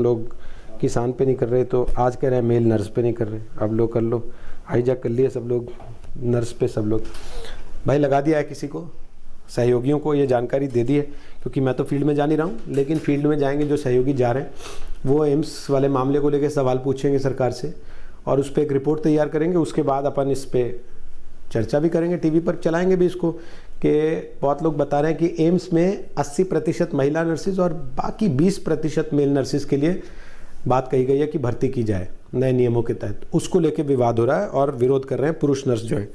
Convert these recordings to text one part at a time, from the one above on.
लोग किसान पे नहीं कर रहे तो आज कह रहे हैं मेल नर्स पे नहीं कर रहे, अब लोग कर लो, हाईजैक कर लिए सब लोग नर्स पे। सब लोग भाई लगा दिया है किसी को, सहयोगियों को ये जानकारी दे दी है, क्योंकि मैं तो फील्ड में जा नहीं रहा हूँ, लेकिन फील्ड में जाएंगे जो सहयोगी जा रहे हैं वो एम्स वाले मामले को लेकर सवाल पूछेंगे सरकार से और उस पर एक रिपोर्ट तैयार करेंगे। उसके बाद अपन इस पर चर्चा भी करेंगे, टीवी पर चलाएंगे भी इसको, कि बहुत लोग बता रहे हैं कि एम्स में 80% महिला नर्सिस और बाकी 20% मेल नर्सिस के लिए बात कही गई है कि भर्ती की जाए नए नियमों के तहत। उसको लेके विवाद हो रहा है और विरोध कर रहे हैं पुरुष नर्स जो है।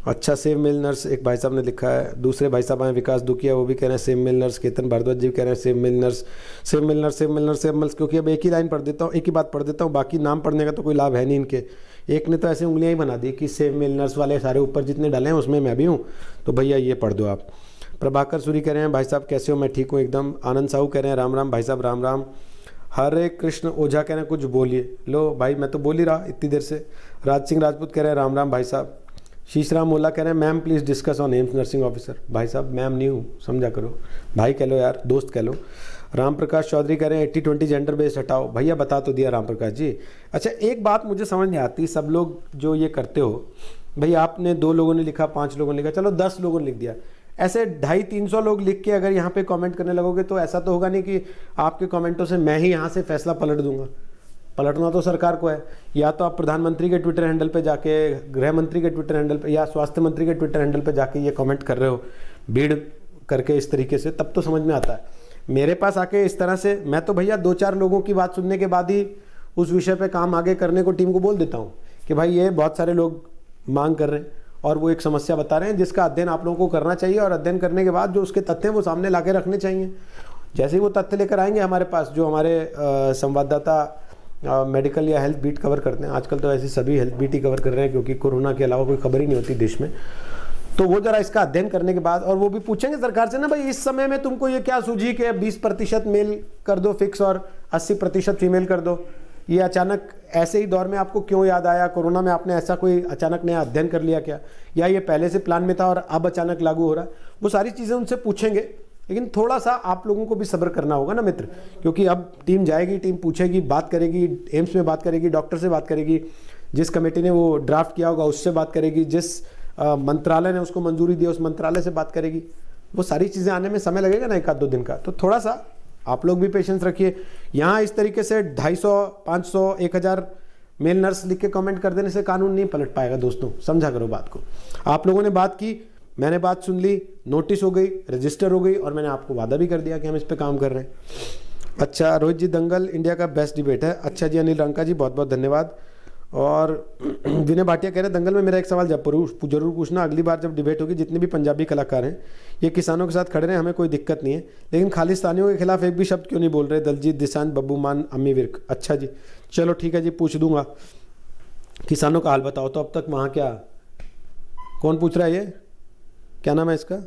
अच्छा, सेम मेल नर्स एक भाई साहब ने लिखा है, दूसरे भाई साहब हैं विकास दुखिया, वो भी कह रहे हैं same male nurse. Ketan Bhardwaj ji कह रहे हैं same male nurse, same male nurse, same male nurse, same male. क्योंकि अब एक ही लाइन पढ़ देता हूँ, एक ही बात पढ़ देता हूँ, बाकी नाम पढ़ने का तो कोई लाभ है नहीं इनके। एक ने तो ऐसे उंगलियां ही बना दी कि सेम मेल नर्स वाले सारे ऊपर जितने डाले हैं उसमें मैं भी हूँ, तो भैया ये पढ़ दो आप। प्रभाकर सूरी कह रहे हैं भाई साहब कैसे हो, मैं ठीक हूँ एकदम। आनंद साहू कह रहे हैं राम राम भाई साहब, राम राम। हरे कृष्ण ओझा कह रहे हैं कुछ बोलिए। लो भाई मैं तो बोल ही रहा इतनी देर से। राज सिंह राजपूत कह रहे हैं राम राम भाई साहब। शीशराम मोला कह रहे हैं ma'am please discuss on AIIMS nursing officer. भाई साहब मैम नहीं हूँ, समझा करो, भाई कह लो यार, दोस्त कह लो। राम प्रकाश चौधरी कह रहे हैं 80-20 जेंडर बेस्ड हटाओ। भैया बता तो दिया राम प्रकाश जी। अच्छा, एक बात मुझे समझ नहीं आती, सब लोग जो ये करते हो, भाई आपने 2 लोगों ने लिखा, 5 लोगों ने लिखा, चलो 10 लोगों ने लिख दिया, ऐसे 250-300 लोग लिख के अगर यहाँ पे कमेंट करने लगोगे तो ऐसा तो होगा नहीं कि आपके कमेंटों से मैं ही यहाँ से फैसला पलट दूंगा। पलटना तो सरकार को है। या तो आप प्रधानमंत्री के ट्विटर हैंडल पे जाके, गृह मंत्री के ट्विटर हैंडल पे या स्वास्थ्य मंत्री के ट्विटर हैंडल पे जाके ये कमेंट कर रहे हो भीड़ करके इस तरीके से, तब तो समझ में आता है। मेरे पास आके इस तरह से, मैं तो भैया 2-4 लोगों की बात सुनने के बाद ही उस विषय पे काम आगे करने को टीम को बोल देता हूँ कि भाई ये बहुत सारे लोग मांग कर रहे हैं और वो एक समस्या बता रहे हैं जिसका अध्ययन आप लोगों को करना चाहिए, और अध्ययन करने के बाद जो उसके तथ्य हैं वो सामने ला के रखने चाहिए। जैसे ही वो तथ्य लेकर आएंगे हमारे पास, जो हमारे संवाददाता मेडिकल या हेल्थ बीट कवर करते हैं, आजकल तो ऐसे सभी हेल्थ बीट ही कवर कर रहे हैं क्योंकि कोरोना के अलावा कोई खबर ही नहीं होती देश में, तो वो जरा इसका अध्ययन करने के बाद, और वो भी पूछेंगे सरकार से ना भाई इस समय में तुमको ये क्या सूझी कि 20% मेल कर दो फिक्स और 80% फीमेल कर दो, ये अचानक ऐसे ही दौर में आपको क्यों याद आया, कोरोना में आपने ऐसा कोई अचानक नया अध्ययन कर लिया क्या, या ये पहले से प्लान में था और अब अचानक लागू हो रहा है। वो सारी चीज़ें उनसे पूछेंगे, लेकिन थोड़ा सा आप लोगों को भी सब्र करना होगा ना मित्र, क्योंकि अब टीम जाएगी, टीम पूछेगी, बात करेगी, एम्स में बात करेगी, डॉक्टर से बात करेगी, जिस कमेटी ने वो ड्राफ्ट किया होगा उससे बात करेगी, जिस मंत्रालय ने उसको मंजूरी दी उस मंत्रालय से बात करेगी। वो सारी चीज़ें आने में समय लगेगा ना 1-2 दिन का, तो थोड़ा सा आप लोग भी पेशेंस रखिए। यहाँ इस तरीके से 250, 500, 1000 मेल नर्स लिख के कमेंट कर देने से कानून नहीं पलट पाएगा दोस्तों, समझा करो बात को। आप लोगों ने बात की, मैंने बात सुन ली, नोटिस हो गई, रजिस्टर हो गई, और मैंने आपको वादा भी कर दिया कि हम इस पे काम कर रहे हैं। अच्छा, रोहित जी दंगल इंडिया का बेस्ट डिबेट है। अच्छा जी, अनिल रंका जी बहुत बहुत धन्यवाद। और विनय भाटिया कह रहे हैं दंगल में मेरा एक सवाल जरूर पूछना, अगली बार जब डिबेट होगी जितने भी पंजाबी कलाकार हैं ये किसानों के साथ खड़े रहे, हमें कोई दिक्कत नहीं है, लेकिन खालिस्तानियों के खिलाफ एक भी शब्द क्यों नहीं बोल रहे, दलजीत दिसांज, बब्बू मान, अम्मी विर्क। अच्छा जी, चलो ठीक है जी, पूछ दूंगा। किसानों का हाल बताओ, तो अब तक वहाँ क्या, कौन पूछ रहा है, ये क्या नाम है इसका,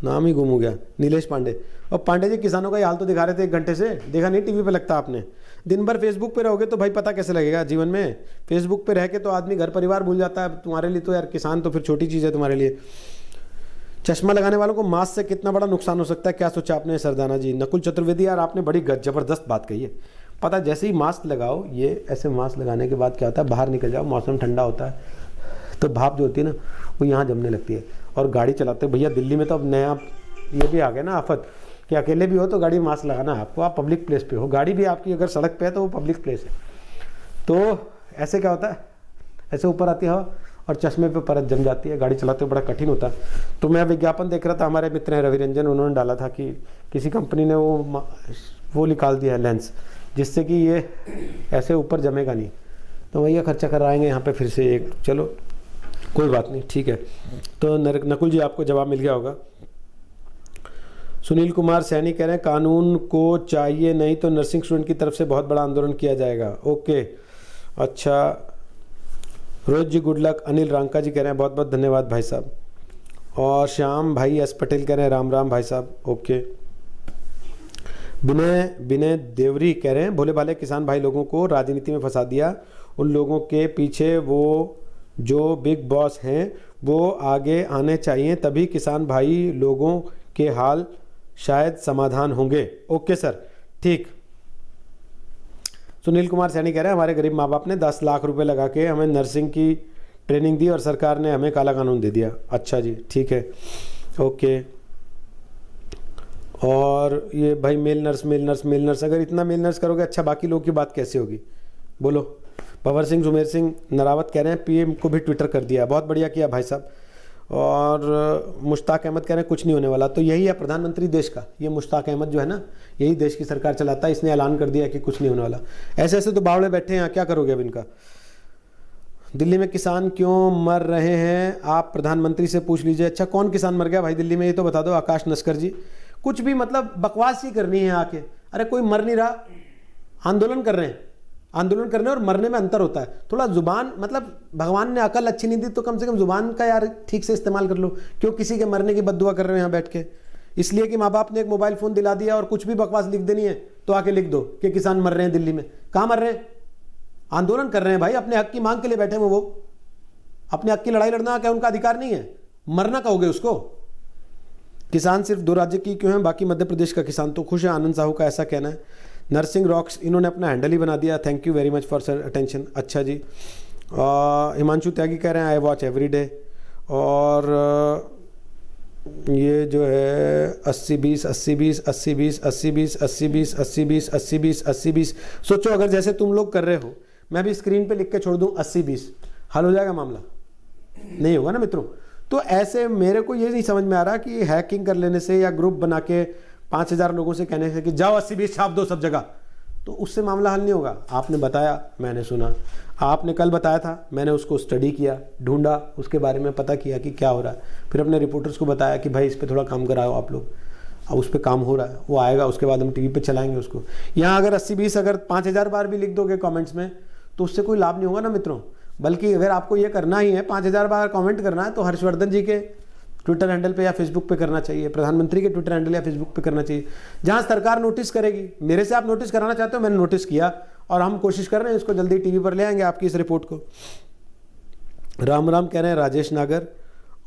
नाम ही गुम हो गया, नीलेश पांडे। और पांडे जी किसानों का ये हाल तो दिखा रहे थे 1 घंटे से, देखा नहीं टीवी पे, लगता आपने दिन भर फेसबुक पे रहोगे तो भाई पता कैसे लगेगा जीवन में। फेसबुक पे रह के तो आदमी घर परिवार भूल जाता है, तुम्हारे लिए तो यार किसान तो फिर छोटी चीज़ है तुम्हारे लिए। चश्मा लगाने वालों को मास्क से कितना बड़ा नुकसान हो सकता है, क्या सोचा आपने सरदाना जी। नकुल चतुर्वेदी, यार आपने बड़ी जबरदस्त बात कही है। पता जैसे ही मास्क लगाओ, ये ऐसे मास्क लगाने के बाद क्या होता है, बाहर निकल जाओ, मौसम ठंडा होता है तो भाप जो होती है ना वो यहाँ जमने लगती है। और गाड़ी चलाते भैया दिल्ली में तो अब नया ये भी आ गया ना आफत कि अकेले भी हो तो गाड़ी में मास्क लगाना है आपको, आप पब्लिक प्लेस पे हो, गाड़ी भी आपकी अगर सड़क पे है तो वो पब्लिक प्लेस है। तो ऐसे क्या होता है, ऐसे ऊपर आती है हवा और चश्मे पे परत जम जाती है, गाड़ी चलाते हुए बड़ा कठिन होता है। तो मैं विज्ञापन देख रहा था, हमारे मित्र हैं रवि रंजन, उन्होंने डाला था कि किसी कंपनी ने वो निकाल दिया है लेंस, जिससे कि ये ऐसे ऊपर जमेगा नहीं। तो भैया खर्चा कराएंगे यहाँ पे फिर से एक, चलो कोई बात नहीं, ठीक है। तो नकुल जी आपको जवाब मिल गया होगा। सुनील कुमार सैनी कह रहे हैं कानून को चाहिए, नहीं तो नर्सिंग स्टूडेंट की तरफ से बहुत बड़ा आंदोलन किया जाएगा। ओके, अच्छा, रोहित जी गुड लक। अनिल रांका जी कह रहे हैं बहुत बहुत धन्यवाद भाई साहब। और श्याम भाई एस पटेल कह रहे हैं राम राम भाई साहब। ओके, विनय देवरी कह रहे हैं भोले भाले किसान भाई लोगों को राजनीति में फंसा दिया, उन लोगों के पीछे वो जो बिग बॉस हैं वो आगे आने चाहिए, तभी किसान भाई लोगों के हाल शायद समाधान होंगे। ओके सर, ठीक, सुनील कुमार सैनी कह रहे हैं हमारे गरीब माँ बाप ने 10 लाख रुपए लगा के हमें नर्सिंग की ट्रेनिंग दी और सरकार ने हमें काला कानून दे दिया। अच्छा जी, ठीक है, ओके। और ये भाई मेल नर्स, अगर इतना मेल नर्स करोगे अच्छा, बाकी लोग की बात कैसे होगी बोलो। पवर सिंह सुमेर सिंह नरावत कह रहे हैं पीएम को भी ट्विटर कर दिया, बहुत बढ़िया किया भाई साहब। और मुश्ताक अहमद कह रहे हैं कुछ नहीं होने वाला। तो यही है प्रधानमंत्री देश का, ये मुश्ताक अहमद जो है ना, यही देश की सरकार चलाता है, इसने ऐलान कर दिया कि कुछ नहीं होने वाला। ऐसे ऐसे तो बावड़े बैठे हैं, क्या करोगे अब इनका। दिल्ली में किसान क्यों मर रहे हैं आप प्रधानमंत्री से पूछ लीजिए। अच्छा, कौन किसान मर गया भाई दिल्ली में, ये तो बता दो आकाश नस्कर जी। कुछ भी मतलब बकवास ही करनी है आके। अरे कोई मर नहीं रहा, आंदोलन कर रहे हैं। आंदोलन करने और मरने में अंतर होता है। थोड़ा जुबान, मतलब भगवान ने अकल अच्छी नहीं दी तो कम से कम जुबान का यार ठीक से इस्तेमाल कर लो। क्यों किसी के मरने की बद्दुआ कर रहे हो यहाँ बैठ के। इसलिए कि माँ बाप ने एक मोबाइल फ़ोन दिला दिया और कुछ भी बकवास लिख देनी है तो आके लिख दो कि किसान मर रहे हैं दिल्ली में। कहाँ मर रहे हैं, आंदोलन कर रहे हैं भाई, अपने हक की मांग के लिए बैठे हैं वो। अपने हक की लड़ाई लड़ना क्या उनका अधिकार नहीं है, मरना कहोगे उसको। किसान सिर्फ 2 राज्य की क्यों है, बाकी मध्य प्रदेश का किसान तो खुश है, आनंद साहू का ऐसा कहना है। नर्सिंग रॉक्स, इन्होंने अपना हैंडल ही बना दिया, thank you very much for sir attention. अच्छा जी। हिमांशु त्यागी कह रहे हैं आई वॉच एवरी डे। और ये जो है 80-20 80-20 80-20 80-20 80-20 80-20 80-20 80-20, सोचो अगर जैसे तुम लोग कर रहे हो, मैं भी स्क्रीन पे लिख के छोड़ दूं 80-20, हल हो जाएगा मामला? नहीं होगा ना मित्रों। तो ऐसे मेरे को ये नहीं समझ में आ रहा कि हैकिंग कर लेने से या ग्रुप बना के 5000 लोगों से कहने से कि जाओ 80-20 छाप दो सब जगह, तो उससे मामला हल नहीं होगा। आपने बताया, मैंने सुना, आपने कल बताया था, मैंने उसको स्टडी किया, ढूंढा, उसके बारे में पता किया कि क्या हो रहा है, फिर अपने रिपोर्टर्स को बताया कि भाई इस पर थोड़ा काम कराओ आप लोग। अब उस पर काम हो रहा है, वो आएगा, उसके बाद हम टीवी पे चलाएंगे उसको। यहाँ अगर 80-20 अगर 5000 बार भी लिख दोगे कमेंट्स में तो उससे कोई लाभ नहीं होगा ना मित्रों। बल्कि अगर आपको ये करना ही है, 5000 बार कमेंट करना है, तो हर्षवर्धन जी के ट्विटर हैंडल पे या फेसबुक पे करना चाहिए, प्रधानमंत्री के ट्विटर हैंडल या फेसबुक पे करना चाहिए, जहां सरकार नोटिस करेगी। मेरे से आप नोटिस कराना चाहते हो, मैंने नोटिस किया और हम कोशिश कर रहे हैं इसको जल्दी टीवी पर ले आएंगे आपकी इस रिपोर्ट को। राम राम कह रहे हैं राजेश नागर,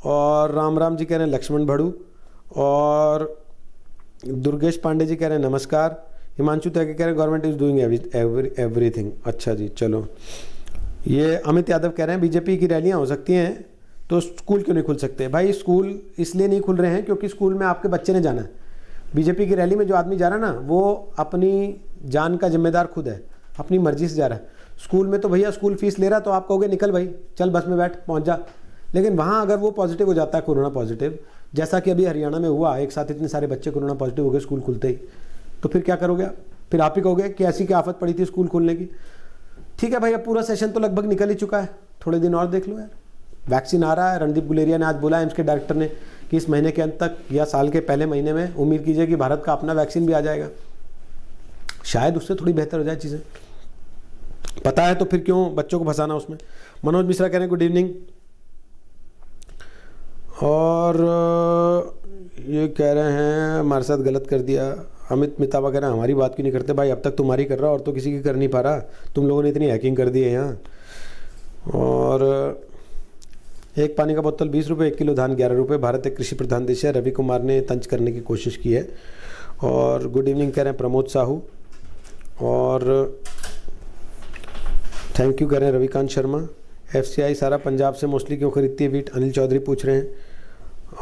और राम राम जी कह रहे हैं लक्ष्मण भड़ू, और दुर्गेश पांडे जी कह रहे हैं नमस्कार। हिमांशु त्यागी कह रहे हैं गवर्नमेंट इज डूइंग एवरीथिंग। अच्छा जी, चलो। ये अमित यादव कह रहे हैं बीजेपी की रैलियां हो सकती हैं तो स्कूल क्यों नहीं खुल सकते। भाई स्कूल इसलिए नहीं खुल रहे हैं क्योंकि स्कूल में आपके बच्चे ने जाना है। बीजेपी की रैली में जो आदमी जा रहा है ना, वो अपनी जान का जिम्मेदार खुद है, अपनी मर्जी से जा रहा है। स्कूल में तो भैया स्कूल फीस ले रहा, तो आप कहोगे निकल भाई, चल बस में बैठ, पहुंच जा। लेकिन वहाँ अगर वो पॉजिटिव हो जाता है, कोरोना पॉजिटिव, जैसा कि अभी हरियाणा में हुआ, एक साथ इतने सारे बच्चे कोरोना पॉजिटिव हो गए स्कूल खुलते ही, तो फिर क्या करोगे? फिर आप ही कहोगे कि ऐसी क्या आफत पड़ी थी स्कूल खोलने की। ठीक है भाई, अब पूरा सेशन तो लगभग निकल ही चुका है, थोड़े दिन और देख लो यार, वैक्सीन आ रहा है। रणदीप गुलेरिया ने आज बोला, एम्स के डायरेक्टर ने, कि इस महीने के अंत तक या साल के पहले महीने में उम्मीद कीजिए कि भारत का अपना वैक्सीन भी आ जाएगा। शायद उससे थोड़ी बेहतर हो जाए चीज़ें। पता है तो फिर क्यों बच्चों को फंसाना उसमें। मनोज मिश्रा कह रहे हैं गुड इवनिंग। और ये कह रहे हैं हमारे साथ गलत कर दिया। अमित मितावा कह रहे हैं हमारी बात क्यों नहीं करते भाई, अब तक तुम्हारी कर रहा और तो किसी की कर नहीं पा रहा, तुम लोगों ने इतनी हैकिंग कर दी है यहाँ। और एक पानी का बोतल 20 रुपये, 1 किलो धान 11 रुपये। भारत एक कृषि प्रधान देश है, रवि कुमार ने तंज करने की कोशिश की है। और गुड इवनिंग कह रहे हैं प्रमोद साहू। और थैंक यू कह रहे हैं रविकांत शर्मा। FCI सारा पंजाब से मोस्टली क्यों खरीदती है वीट, अनिल चौधरी पूछ रहे हैं।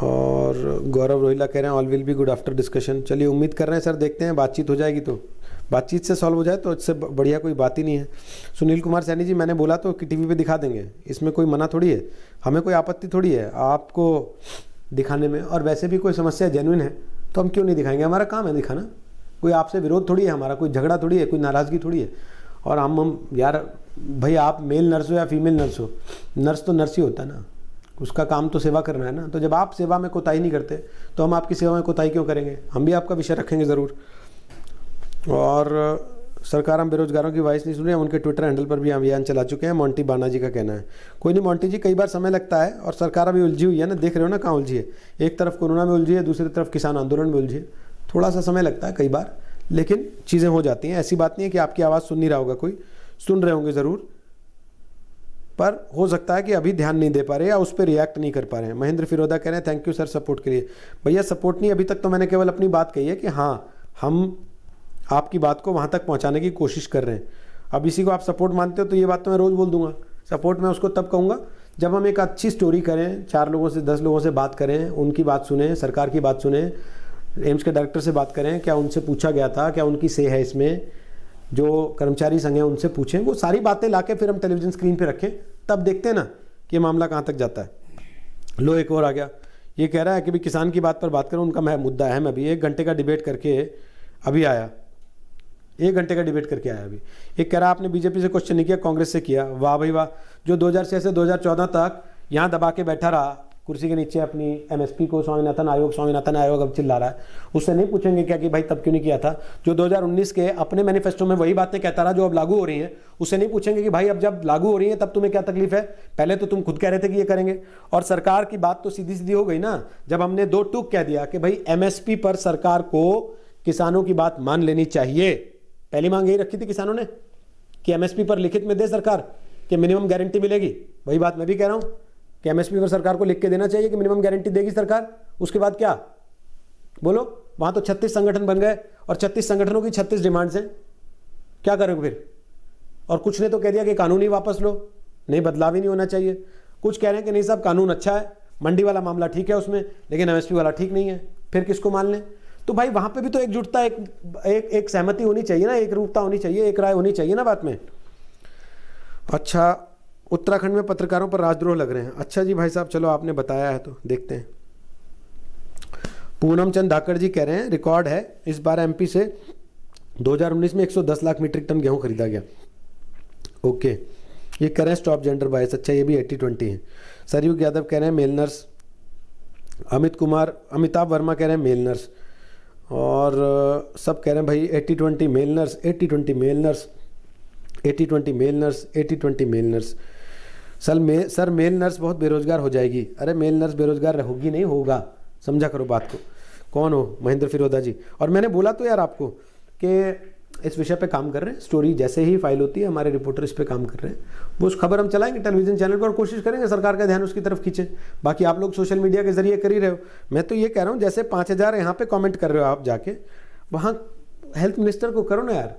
और गौरव रोहिला कह रहे हैं all will be good after discussion. चलिए उम्मीद कर रहे हैं सर, देखते हैं बातचीत हो जाएगी तो, बातचीत से सॉल्व हो जाए तो इससे बढ़िया कोई बात ही नहीं है। सुनील कुमार सैनी जी, मैंने बोला तो कि टीवी पे दिखा देंगे, इसमें कोई मना थोड़ी है, हमें कोई आपत्ति थोड़ी है आपको दिखाने में। और वैसे भी कोई समस्या जेन्युइन है तो हम क्यों नहीं दिखाएंगे, हमारा काम है दिखाना। कोई आपसे विरोध थोड़ी है हमारा, कोई झगड़ा थोड़ी है, कोई नाराज़गी थोड़ी है। और हम यार भाई, आप मेल नर्स हो या फीमेल नर्स हो, नर्स तो नर्स ही होता है ना, उसका काम तो सेवा करना है ना। तो जब आप सेवा में कोताही नहीं करते तो हम आपकी सेवा में कोताही क्यों करेंगे। हम भी आपका विषय रखेंगे ज़रूर। और सरकार हम बेरोजगारों की वॉइस नहीं सुन रहे हैं, उनके ट्विटर हैंडल पर भी अभियान चला चुके हैं, मोंटी बाना जी का कहना है। कोई नहीं मोंटी जी, कई बार समय लगता है और सरकार अभी उलझी हुई है ना, देख रहे हो ना कहाँ उलझी है। एक तरफ कोरोना में उलझी है, दूसरी तरफ किसान आंदोलन में उलझी है। थोड़ा सा समय लगता है कई बार, लेकिन चीज़ें हो जाती हैं। ऐसी बात नहीं है कि आपकी आवाज़ सुन नहीं रहा होगा, कोई सुन रहे होंगे ज़रूर, पर हो सकता है कि अभी ध्यान नहीं दे पा रहे या उस पर रिएक्ट नहीं कर पा रहे हैं। महेंद्र फिरोदा कह रहे हैं थैंक यू सर सपोर्ट के लिए। भैया सपोर्ट नहीं, अभी तक तो मैंने केवल अपनी बात कही है कि हाँ, हम आपकी बात को वहाँ तक पहुँचाने की कोशिश कर रहे हैं। अब इसी को आप सपोर्ट मानते हो तो ये बात तो मैं रोज़ बोल दूंगा। सपोर्ट मैं उसको तब कहूँगा जब हम एक अच्छी स्टोरी करें, 4 लोगों से 10 लोगों से बात करें, उनकी बात सुने, सरकार की बात सुने, एम्स के डायरेक्टर से बात करें, क्या उनसे पूछा गया था, क्या उनकी से है इसमें, जो कर्मचारी संघ है उनसे पूछें, वो सारी बातें लाके फिर हम टेलीविज़न स्क्रीन पे रखें, तब देखते हैं ना कि मामला कहाँ तक जाता है। लो एक और आ गया, ये कह रहा है कि भाई किसान की बात पर बात करो, उनका मुद्दा अहम है। अभी 1 घंटे का डिबेट करके अभी आया, 1 घंटे का डिबेट करके आया अभी। एक कह रहा आपने बीजेपी से क्वेश्चन नहीं किया, कांग्रेस से किया। वाह भाई वाह, जो 2006 से 2014 तक यहाँ दबा के बैठा रहा कुर्सी के नीचे अपनी एमएसपी को, स्वामीनाथन आयोग अब चिल्ला रहा है, उससे नहीं पूछेंगे क्या कि भाई तब क्यों नहीं किया था। जो 2019 के अपने मैनिफेस्टो में वही बातें कहता रहा जो अब लागू हो रही हैं, उससे नहीं पूछेंगे कि भाई अब जब लागू हो रही है तब तुम्हें क्या तकलीफ है, पहले तो तुम खुद कह रहे थे कि ये करेंगे। और सरकार की बात तो सीधी सीधी हो गई ना, जब हमने 2 टूक कह दिया कि भाई एमएसपी पर सरकार को किसानों की बात मान लेनी चाहिए। पहली मांग यही रखी थी किसानों ने कि एमएसपी पर लिखित में दे सरकार कि मिनिमम गारंटी मिलेगी। वही बात मैं भी कह रहा हूं कि एमएसपी पर सरकार को लिख के देना चाहिए कि मिनिमम गारंटी देगी सरकार। उसके बाद क्या बोलो, वहां तो 36 संगठन बन गए और 36 संगठनों की 36 डिमांड्स हैं, क्या करोगे फिर। और कुछ ने तो कह दिया कि कानून ही वापस लो, नहीं बदलाव ही नहीं होना चाहिए। कुछ कह रहे हैं कि नहीं साहब कानून अच्छा है, मंडी वाला मामला ठीक है उसमें, लेकिन एमएसपी वाला ठीक नहीं है। फिर किसको मान लें। तो भाई वहां पे भी तो एकजुटता, एक सहमति होनी चाहिए ना, एक रूपता होनी चाहिए, एक राय होनी चाहिए ना बात में। अच्छा, उत्तराखंड में पत्रकारों पर राजद्रोह लग रहे हैं। अच्छा जी भाई साहब, चलो आपने बताया है तो देखते हैं। पूनम चंद धाकड़ जी कह रहे हैं रिकॉर्ड है, इस बार एमपी से 2019 में 110 लाख मीट्रिक टन गेहूं खरीदा गया। ओके, ये कह रहे हैं स्टॉप जेंडर बायस। अच्छा, ये भी 80-20 है। सरयुग यादव कह रहे हैं मेल नर्स। अमिताभ वर्मा कह रहे हैं मेल नर्स। और सब कह रहे हैं भाई 80-20 male nurse, 80-20 male nurse, 80-20 male nurse, 80-20 male nurse. Sir male nurse बहुत बेरोजगार हो जाएगी। अरे मेल नर्स बेरोजगार होगी नहीं, होगा, समझा करो बात को। कौन हो? महेंद्र फिरोदा जी। और मैंने बोला तो यार आपको कि इस विषय पे काम कर रहे हैं, स्टोरी जैसे ही फाइल होती है हमारे रिपोर्टर इस पे काम कर रहे हैं, वो उस खबर हम चलाएंगे टेलीविजन चैनल पर और कोशिश करेंगे सरकार का ध्यान उसकी तरफ खींचे। बाकी आप लोग सोशल मीडिया के जरिए कर ही रहे हो। मैं तो ये कह रहा हूँ जैसे 5000 यहाँ पे कमेंट कर रहे हो आप, जाके वहाँ हेल्थ मिनिस्टर को करो ना यार।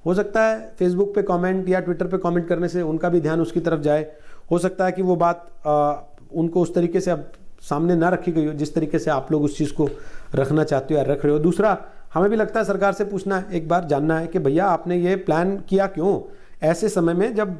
हो सकता है फेसबुक पे कमेंट या ट्विटर पे कमेंट करने से उनका भी ध्यान उसकी तरफ जाए। हो सकता है कि वो बात उनको उस तरीके से अब सामने ना रखी गई हो जिस तरीके से आप लोग उस चीज़ को रखना चाहते हो या रख रहे हो। दूसरा, हमें भी लगता है सरकार से पूछना है, एक बार जानना है कि भैया आपने ये प्लान किया क्यों ऐसे समय में जब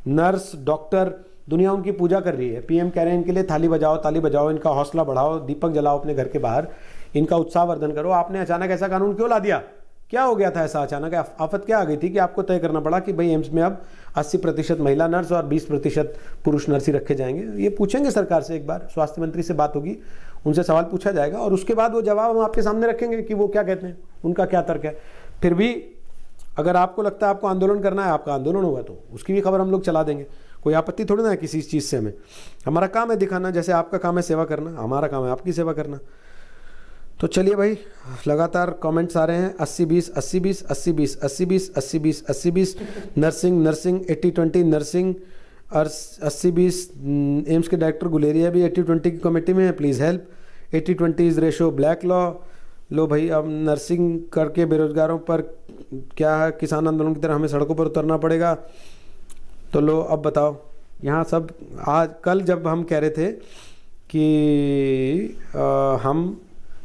नर्स डॉक्टर दुनिया उनकी पूजा कर रही है। पीएम कह रहे हैं इनके लिए थाली बजाओ, ताली बजाओ, इनका हौसला बढ़ाओ, दीपक जलाओ अपने घर के बाहर, इनका उत्साहवर्धन करो। आपने अचानक ऐसा कानून क्यों ला दिया? क्या हो गया था ऐसा अचानक? आफत क्या आ गई थी कि आपको तय करना पड़ा कि भाई एम्स में अब 80% महिला नर्स और 20% पुरुष नर्स ही रखे जाएंगे? ये पूछेंगे सरकार से, एक बार स्वास्थ्य मंत्री से बात होगी, उनसे सवाल पूछा जाएगा और उसके बाद वो जवाब हम आपके सामने रखेंगे कि वो क्या कहते हैं, उनका क्या तर्क है। फिर भी अगर आपको लगता है आपको आंदोलन करना है, आपका आंदोलन होगा तो उसकी भी खबर हम लोग चला देंगे। कोई आपत्ति थोड़ी ना है किसी चीज़ से। हमें, हमारा काम है दिखाना, जैसे आपका काम है सेवा करना, हमारा काम है आपकी सेवा करना। तो चलिए भाई, लगातार कमेंट्स आ रहे हैं 80-20 80-20 80-20 80-20 80-20 80-20 नर्सिंग 80-20 नर्सिंग और 80-20 एम्स के डायरेक्टर गुलेरिया भी 80-20 की कमेटी में है, please help. 80-20 is ratio black law. लो भाई, अब नर्सिंग करके बेरोजगारों पर क्या है, किसान आंदोलन की तरह हमें सड़कों पर उतरना पड़ेगा। तो लो अब बताओ, यहाँ सब आज कल जब हम कह रहे थे कि हम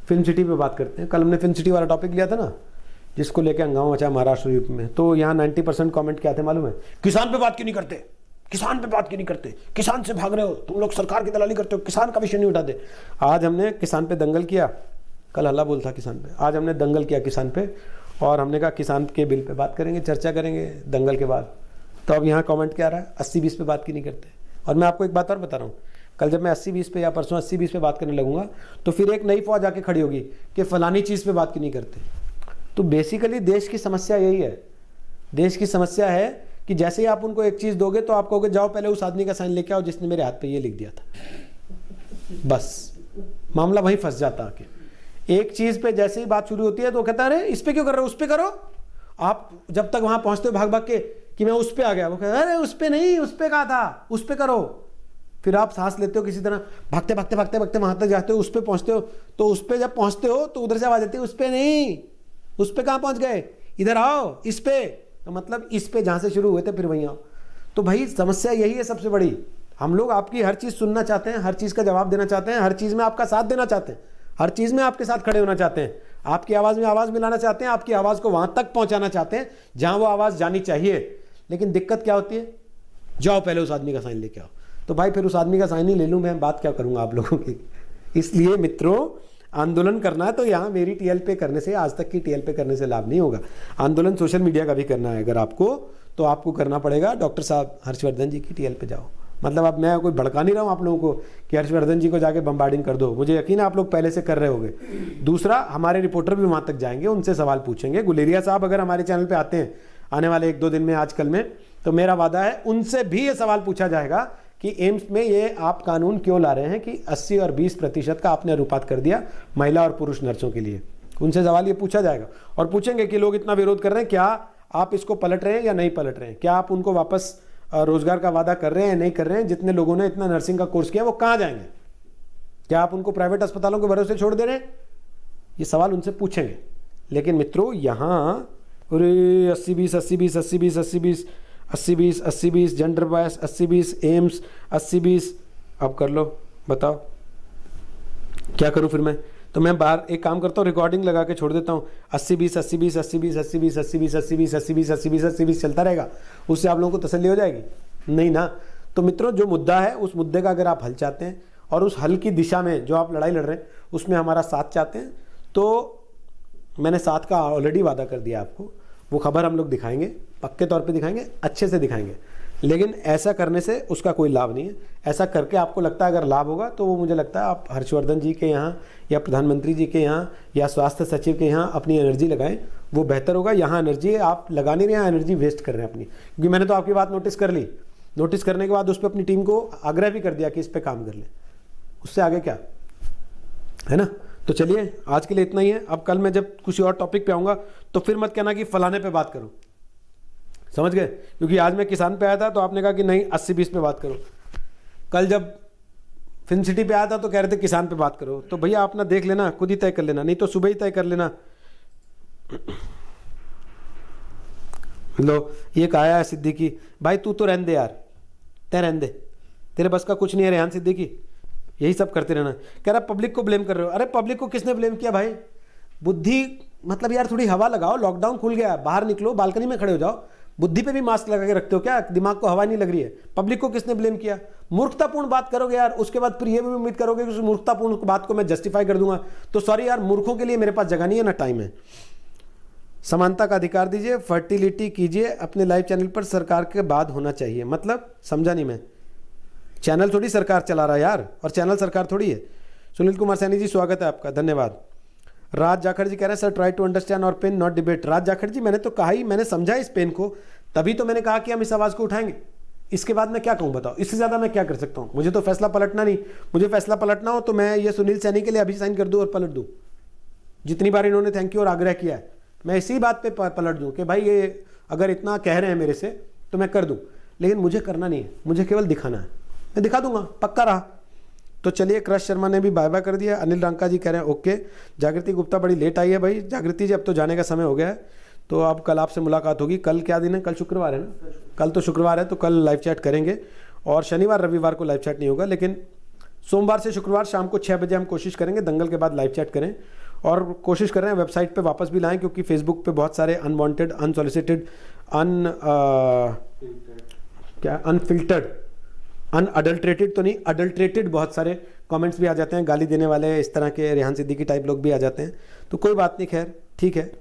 फिल्म सिटी पे बात करते हैं, कल हमने फिल्म सिटी वाला टॉपिक लिया था ना, जिसको लेके हंगामा मचा महाराष्ट्र यूपी में, तो यहाँ 90% कमेंट क्या थे मालूम है? किसान पे बात क्यों नहीं करते, किसान पे बात क्यों नहीं करते, किसान से भाग रहे हो तुम लोग, सरकार की दलाली करते हो, किसान का विषय नहीं उठाते। आज हमने किसान पे दंगल किया, कल हल्ला बोल था किसान पे, आज हमने दंगल किया किसान पे और हमने कहा किसान के बिल पे बात करेंगे, चर्चा करेंगे दंगल के बाद। तो अब यहाँ कमेंट क्या आ रहा है? 80-20 पे बात क्यों नहीं करते? और मैं आपको एक बात और बता रहा हूँ, कल जब मैं 80-20 पे या परसों 80-20 पे बात करने लगूंगा तो फिर एक नई फौज आके खड़ी होगी कि फलानी चीज़ पे बात क्यों नहीं करते। तो बेसिकली देश की समस्या यही है। देश की समस्या है कि जैसे ही आप उनको एक चीज़ दोगे तो आप कहोगे जाओ पहले उस आदमी का साइन लेके आओ जिसने मेरे हाथ पे ये लिख दिया था। बस मामला वहीं फंस जाता आके। एक चीज़ पे जैसे ही बात शुरू होती है तो कहता है अरे इस पे क्यों कर रहे हो, उस पे करो। आप जब तक वहां पहुंचते हो भाग भाग के कि मैं उस पे आ गया, वो कहता है अरे उस पे नहीं, उस पे कहा था, उस पे करो। फिर आप सांस लेते हो किसी तरह, भागते भागते भागते भागते वहां तक जाते हो, उस पे पहुंचते हो, तो उस पे जब पहुंचते हो तो उधर से आवाज आती है उस पे नहीं, उस पे कहां पहुंच गए, इधर आओ इस पे। तो मतलब इस पे जहाँ से शुरू हुए थे फिर वहीं आओ। तो भाई समस्या यही है सबसे बड़ी, हम लोग आपकी हर चीज़ सुनना चाहते हैं, हर चीज़ का जवाब देना चाहते हैं, हर चीज़ में आपका साथ देना चाहते हैं, हर चीज़ में आपके साथ खड़े होना चाहते हैं, आपकी आवाज़ में आवाज़ मिलाना चाहते हैं, आपकी आवाज़ को वहाँ तक पहुँचाना चाहते हैं जहाँ वो आवाज़ जानी चाहिए। लेकिन दिक्कत क्या होती है, जाओ पहले उस आदमी का साइन लेके आओ। तो भाई फिर उस आदमी का साइन ही ले लूँ, मैं बात क्या करूँगा आप लोगों की। इसलिए मित्रों, आंदोलन करना है तो यहाँ मेरी टीएल पे करने से, आज तक की टीएल पे करने से लाभ नहीं होगा। आंदोलन सोशल मीडिया का भी करना है अगर आपको, तो आपको करना पड़ेगा डॉक्टर साहब हर्षवर्धन जी की टीएल पे जाओ। मतलब अब मैं कोई भड़का नहीं रहा हूँ आप लोगों को कि हर्षवर्धन जी को जाके बम्बार्डिंग कर दो, मुझे यकीन है आप लोग पहले से कर रहे होंगे। दूसरा, हमारे रिपोर्टर भी वहाँ तक जाएंगे, उनसे सवाल पूछेंगे। गुलेरिया साहब अगर हमारे चैनल पर आते हैं आने वाले 1-2 दिन में, आजकल में, तो मेरा वादा है उनसे भी ये सवाल पूछा जाएगा कि एम्स में ये आप कानून क्यों ला रहे हैं कि 80 और 20% का आपने अनुपात कर दिया महिला और पुरुष नर्सों के लिए। उनसे सवाल ये पूछा जाएगा और पूछेंगे कि लोग इतना विरोध कर रहे हैं, क्या आप इसको पलट रहे हैं या नहीं पलट रहे हैं, क्या आप उनको वापस रोजगार का वादा कर रहे हैं या नहीं कर रहे हैं, जितने लोगों ने इतना नर्सिंग का कोर्स किया वो कहाँ जाएंगे, क्या आप उनको प्राइवेट अस्पतालों के भरोसे छोड़ दे रहे हैं, ये सवाल उनसे पूछेंगे। लेकिन मित्रों यहाँ अरे 80-20 80-20 80-20 80-20 80-20 80-20 जेंडर बायस 80-20 एम्स 80-20, अब कर लो, बताओ क्या करूं फिर मैं। तो मैं बाहर एक काम करता हूँ, रिकॉर्डिंग लगा के छोड़ देता हूँ, 80-20 80-20 80-20 80-20 80-20 80-20 80-20 80-20 80-20 चलता रहेगा। उससे आप लोगों को तसल्ली हो जाएगी नहीं ना। तो मित्रों, जो मुद्दा है उस मुद्दे का अगर आप हल चाहते हैं और उस हल की दिशा में जो आप लड़ाई लड़ रहे हैं उसमें हमारा साथ चाहते हैं, तो मैंने साथ का ऑलरेडी वादा कर दिया आपको। वो खबर हम लोग दिखाएंगे, पक्के तौर पे दिखाएंगे, अच्छे से दिखाएंगे। लेकिन ऐसा करने से उसका कोई लाभ नहीं है। ऐसा करके आपको लगता है अगर लाभ होगा तो वो मुझे लगता है आप हर्षवर्धन जी के यहाँ या प्रधानमंत्री जी के यहाँ या स्वास्थ्य सचिव के यहाँ अपनी एनर्जी लगाएं, वो बेहतर होगा। यहाँ एनर्जी आप लगा नहीं रहे, यहाँ एनर्जी वेस्ट कर रहे हैं अपनी। क्योंकि मैंने तो आपकी बात नोटिस कर ली, नोटिस करने के बाद उस पर अपनी टीम को आग्रह भी कर दिया कि इस पर काम कर लें। उससे आगे क्या है ना। तो चलिए आज के लिए इतना ही है। अब कल मैं जब किसी और टॉपिक पे आऊँगा तो फिर मत कहना कि फलाने पे बात करो, समझ गए। क्योंकि आज मैं किसान पे आया था तो आपने कहा कि नहीं 80-20 पे बात करो। कल जब फिन सिटी पे आया था तो कह रहे थे किसान पे बात करो। तो भैया अपना देख लेना, खुद ही तय कर लेना, नहीं तो सुबह ही तय कर लेना। लो ये कहा है सिद्दीकी भाई, तू तो रहने दे यार, तय रहने दे, तेरे बस का कुछ नहीं है रेहान सिद्दीकी, यही सब करते रहना। कह रहा पब्लिक को ब्लेम कर रहे हो। अरे पब्लिक को किसने ब्लेम किया भाई, बुद्धि मतलब यार थोड़ी हवा लगाओ। लॉकडाउन खुल गया, बाहर निकलो, बालकनी में खड़े हो जाओ। बुद्धि पे भी मास्क लगा के रखते हो क्या, दिमाग को हवा नहीं लग रही है। पब्लिक को किसने ब्लेम किया। मूर्खतापूर्ण बात करोगे यार, उसके बाद फिर ये भी उम्मीद करोगे कि उस मूर्खतापूर्ण बात को मैं जस्टिफाई कर दूंगा। तो सॉरी यार, मूर्खों के लिए मेरे पास जगह नहीं है ना टाइम है। समानता का अधिकार दीजिए, फर्टिलिटी कीजिए अपने लाइव चैनल पर, सरकार के बाद होना चाहिए। मतलब समझा नहीं मैं, चैनल थोड़ी सरकार चला रहा है यार, और चैनल सरकार थोड़ी है। सुनील कुमार सैनी जी स्वागत है आपका, धन्यवाद। राज जाखड़ जी कह रहे हैं सर ट्राई टू अंडरस्टैंड और पेन नॉट डिबेट। राज जाखड़ जी मैंने तो कहा ही, मैंने समझा इस पेन को, तभी तो मैंने कहा कि हम इस आवाज़ को उठाएंगे। इसके बाद मैं क्या कहूँ बताओ, इससे ज़्यादा मैं क्या कर सकता हूँ। मुझे तो फैसला पलटना नहीं, मुझे फैसला पलटना हो तो मैं ये सुनील सैनी के लिए अभी साइन कर दूँ और पलट दूँ। जितनी बार इन्होंने थैंक यू और आग्रह किया है, मैं इसी बात पर पलट दूँ कि भाई ये अगर इतना कह रहे हैं मेरे से तो मैं कर दूँ। लेकिन मुझे करना नहीं है, मुझे केवल दिखाना है, मैं दिखा दूंगा, पक्का रहा। तो चलिए, क्रश शर्मा ने भी बाय बाय कर दिया। अनिल रंका जी कह रहे हैं ओके। जागृति गुप्ता बड़ी लेट आई है भाई। जागृति जी अब तो जाने का समय हो गया है, तो अब कल आपसे मुलाकात होगी। कल क्या दिन है, कल शुक्रवार है ना, कल तो शुक्रवार है, तो कल लाइव चैट करेंगे। और शनिवार रविवार को लाइव चैट नहीं होगा, लेकिन सोमवार से शुक्रवार शाम को 6 बजे हम कोशिश करेंगे दंगल के बाद लाइव चैट करें। और कोशिश कर रहे हैं वेबसाइट पे वापस भी लाएं, क्योंकि फेसबुक पे बहुत सारे अनवांटेड, अनसॉलिसिटेड, अनफिल्टर्ड, अनअडल्ट्रेटेड तो नहीं, अडल्ट्रेटेड बहुत सारे कमेंट्स भी आ जाते हैं, गाली देने वाले, इस तरह के रेहान सिद्दीकी टाइप लोग भी आ जाते हैं। तो कोई बात नहीं, खैर ठीक है,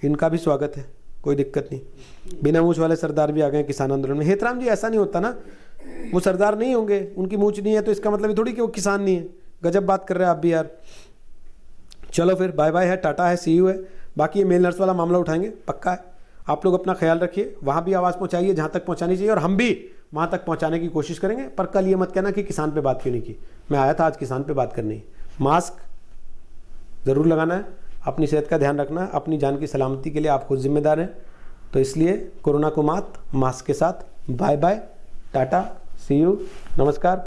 इनका भी स्वागत है, कोई दिक्कत नहीं। बिना मूछ वाले सरदार भी आ गए किसान आंदोलन में। हेतराम जी ऐसा नहीं होता ना, वो सरदार नहीं होंगे, उनकी मूछ नहीं है तो इसका मतलब थोड़ी कि वो किसान नहीं है। गजब बात कर रहे हैं आप भी यार। चलो फिर बाय बाय है, टाटा है, सी यू है। बाकी ये मेल नर्स वाला मामला उठाएंगे, पक्का है। आप लोग अपना ख्याल रखिए, वहाँ भी आवाज़ पहुँचाइए जहाँ तक पहुँचानी चाहिए, और हम भी वहाँ तक पहुँचाने की कोशिश करेंगे। पर कल ये मत कहना कि किसान पे बात क्यों नहीं की। मैं आया था आज किसान पे बात करनी। मास्क ज़रूर लगाना है, अपनी सेहत का ध्यान रखना है, अपनी जान की सलामती के लिए आप खुद जिम्मेदार हैं। तो इसलिए कोरोना को मात, मास्क के साथ। बाय बाय, टाटा, सी यू, नमस्कार।